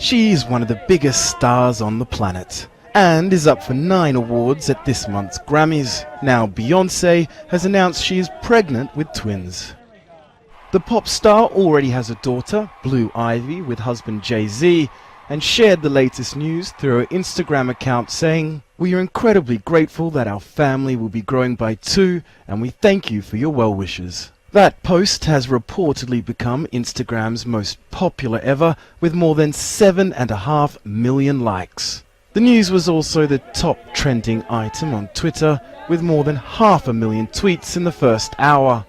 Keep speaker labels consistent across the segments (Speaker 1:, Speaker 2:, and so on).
Speaker 1: She's one of the biggest stars on the planet and is up for 9 awards at this month's Grammys. Now Beyonce has announced she is pregnant with twins. The pop star already has a daughter, Blue Ivy, with husband Jay-Z, and shared the latest news through her Instagram account saying, "We are incredibly grateful that our family will be growing by 2 and we thank you for your well wishes." That post has reportedly become Instagram's most popular ever, with more than 7.5 million likes. The news was also the top trending item on Twitter, with more than 500,000 tweets in the first hour.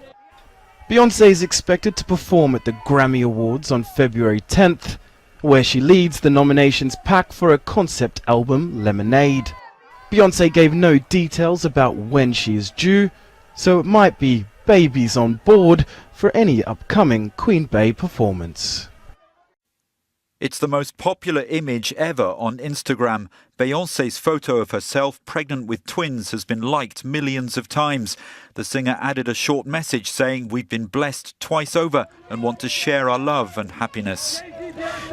Speaker 1: Beyonce is expected to perform at the Grammy Awards on February 10th, where she leads the nominations pack for her concept album Lemonade. Beyonce gave no details about when she is due, so it might be babies on board for any upcoming Queen Bey performance.
Speaker 2: It's the most popular image ever on Instagram. Beyonce's photo of herself pregnant with twins has been liked millions of times. The singer added a short message saying, "We've been blessed twice over and want to share our love and happiness."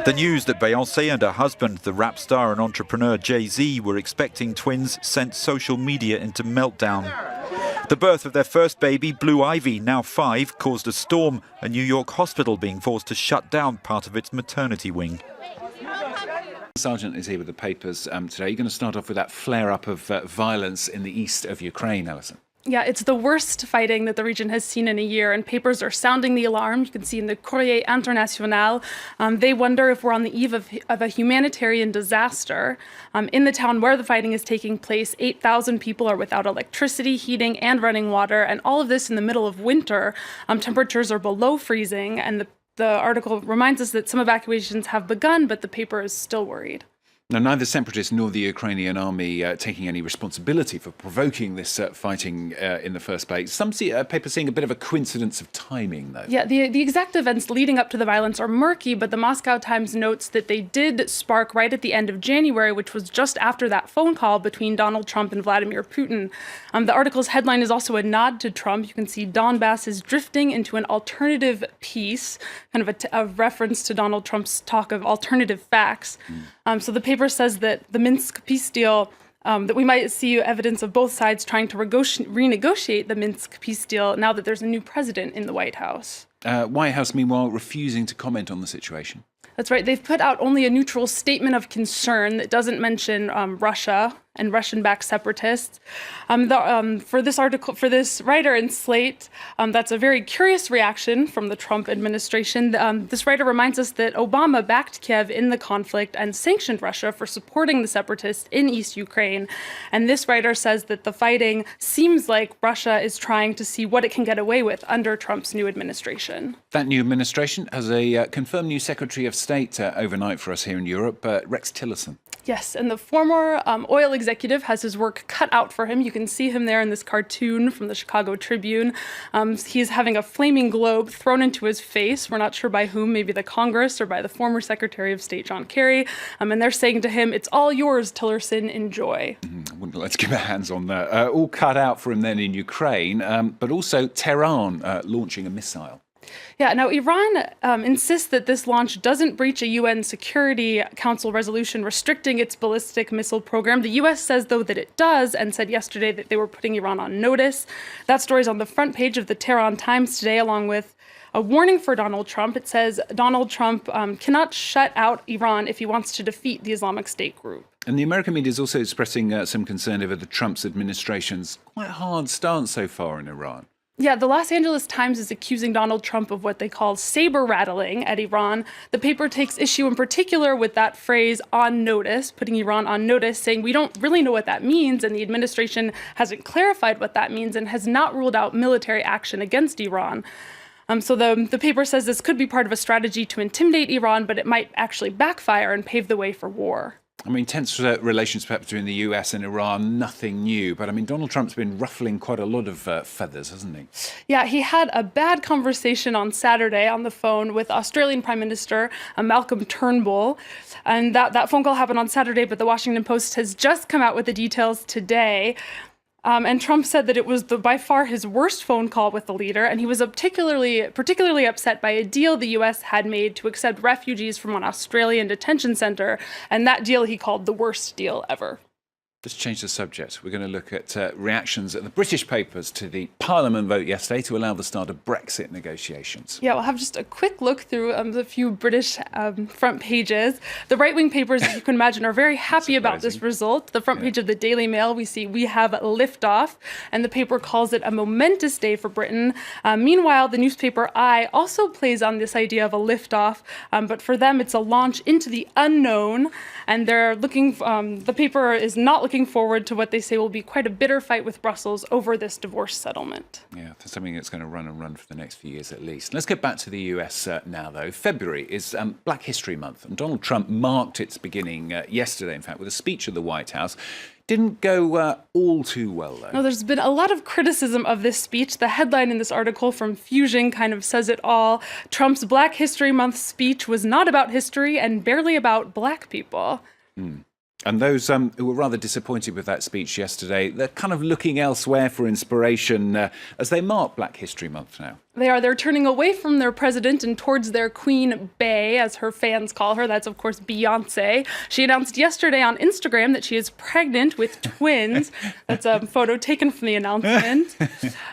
Speaker 2: The news that Beyonce and her husband, the rap star and entrepreneur Jay-Z, were expecting twins sent social media into meltdown. The birth of their first baby, Blue Ivy, now 5, caused a storm, a New York hospital being forced to shut down part of its maternity wing.
Speaker 3: Sergeant is here with the papers today. You're going to start off with that flare-up of violence in the east of Ukraine, Alison.
Speaker 4: Yeah, it's the worst fighting that the region has seen in a year, and papers are sounding the alarm. You can see in the Courrier International, they wonder if we're on the eve of a humanitarian disaster. In the town where the fighting is taking place, 8,000 people are without electricity, heating, and running water, and all of this in the middle of winter. Temperatures are below freezing, and the article reminds us that some evacuations have begun, but the paper is still worried.
Speaker 3: Now, neither separatists nor the Ukrainian army taking any responsibility for provoking this fighting in the first place. Some papers seeing a bit of a coincidence of timing, though.
Speaker 4: Yeah, the exact events leading up to the violence are murky, but the Moscow Times notes that they did spark right at the end of January, which was just after that phone call between Donald Trump and Vladimir Putin. The article's headline is also a nod to Trump. You can see Donbass is drifting into an alternative peace, kind of a reference to Donald Trump's talk of alternative facts. So the paper says that the Minsk peace deal, that we might see evidence of both sides trying to renegotiate the Minsk peace deal now that there's a new president in the White House.
Speaker 3: White House, meanwhile, refusing to comment on the situation.
Speaker 4: That's right. They've put out only a neutral statement of concern that doesn't mention Russia and Russian-backed separatists. For this writer in Slate, that's a very curious reaction from the Trump administration. This writer reminds us that Obama backed Kiev in the conflict and sanctioned Russia for supporting the separatists in East Ukraine. And this writer says that the fighting seems like Russia is trying to see what it can get away with under Trump's new administration.
Speaker 3: That new administration has a confirmed new Secretary of State overnight for us here in Europe, Rex Tillerson.
Speaker 4: Yes, and the former oil executive has his work cut out for him. You can see him there in this cartoon from the Chicago Tribune. He's having a flaming globe thrown into his face. We're not sure by whom, maybe the Congress or by the former Secretary of State, John Kerry. And they're saying to him, "It's all yours, Tillerson, enjoy."
Speaker 3: Let's give our hands on that. All cut out for him then in Ukraine, but also Tehran launching a missile.
Speaker 4: Yeah, now Iran insists that this launch doesn't breach a UN Security Council resolution restricting its ballistic missile program. The U.S. says, though, that it does, and said yesterday that they were putting Iran on notice. That story is on the front page of the Tehran Times today, along with a warning for Donald Trump. It says Donald Trump cannot shut out Iran if he wants to defeat the Islamic State group.
Speaker 3: And the American media is also expressing some concern over the Trump's administration's quite hard stance so far in Iran.
Speaker 4: Yeah, the Los Angeles Times is accusing Donald Trump of what they call saber rattling at Iran. The paper takes issue in particular with that phrase "on notice," putting Iran on notice, saying we don't really know what that means, and the administration hasn't clarified what that means and has not ruled out military action against Iran. So the paper says this could be part of a strategy to intimidate Iran, but it might actually backfire and pave the way for war.
Speaker 3: I mean, tense relations perhaps between the US and Iran, nothing new. But I mean, Donald Trump's been ruffling quite a lot of feathers, hasn't he?
Speaker 4: Yeah, he had a bad conversation on Saturday on the phone with Australian Prime Minister Malcolm Turnbull. And that phone call happened on Saturday, but the Washington Post has just come out with the details today. And Trump said that it was by far his worst phone call with the leader, and he was particularly upset by a deal the U.S. had made to accept refugees from an Australian detention center, and that deal he called the worst deal ever.
Speaker 3: Let's change the subject. We're going to look at reactions at the British papers to the Parliament vote yesterday to allow the start of Brexit negotiations.
Speaker 4: Yeah, we'll have just a quick look through the few British front pages. The right-wing papers, as you can imagine, are very happy about this result. The front page of the Daily Mail, we see "We have liftoff," and the paper calls it a momentous day for Britain. Meanwhile, the newspaper I also plays on this idea of a liftoff, but for them, it's a launch into the unknown, and they're looking. The paper is not looking forward to what they say will be quite a bitter fight with Brussels over this divorce settlement.
Speaker 3: Yeah, for something that's going to run and run for the next few years at least. Let's get back to the US now, though. February is Black History Month, and Donald Trump marked its beginning yesterday, in fact, with a speech at the White House. Didn't go all too well, though.
Speaker 4: No, there's been a lot of criticism of this speech. The headline in this article from Fusion kind of says it all. Trump's Black History Month speech was not about history and barely about Black people.
Speaker 3: And those who were rather disappointed with that speech yesterday, they're kind of looking elsewhere for inspiration as they mark Black History Month now.
Speaker 4: They're turning away from their president and towards their Queen Bey, as her fans call her. That's, of course, Beyonce. She announced yesterday on Instagram that she is pregnant with twins. That's a photo taken from the announcement.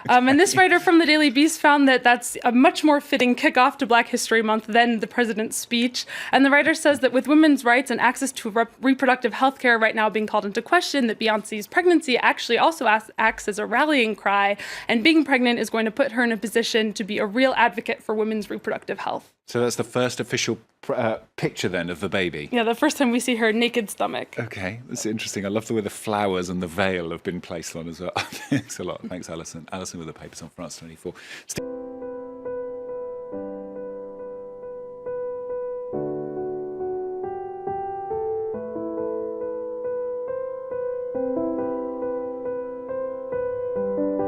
Speaker 4: And this writer from the Daily Beast found that that's a much more fitting kickoff to Black History Month than the president's speech. And the writer says that with women's rights and access to reproductive health care right now being called into question, that Beyonce's pregnancy actually also acts as a rallying cry. And being pregnant is going to put her in a position to be a real advocate for women's reproductive health.
Speaker 3: So that's the first official picture then of the baby?
Speaker 4: Yeah, the first time we see her naked stomach.
Speaker 3: Okay, that's interesting. I love the way the flowers and the veil have been placed on as well. Thanks a lot. Thanks, Alison. Alison with the papers on France 24.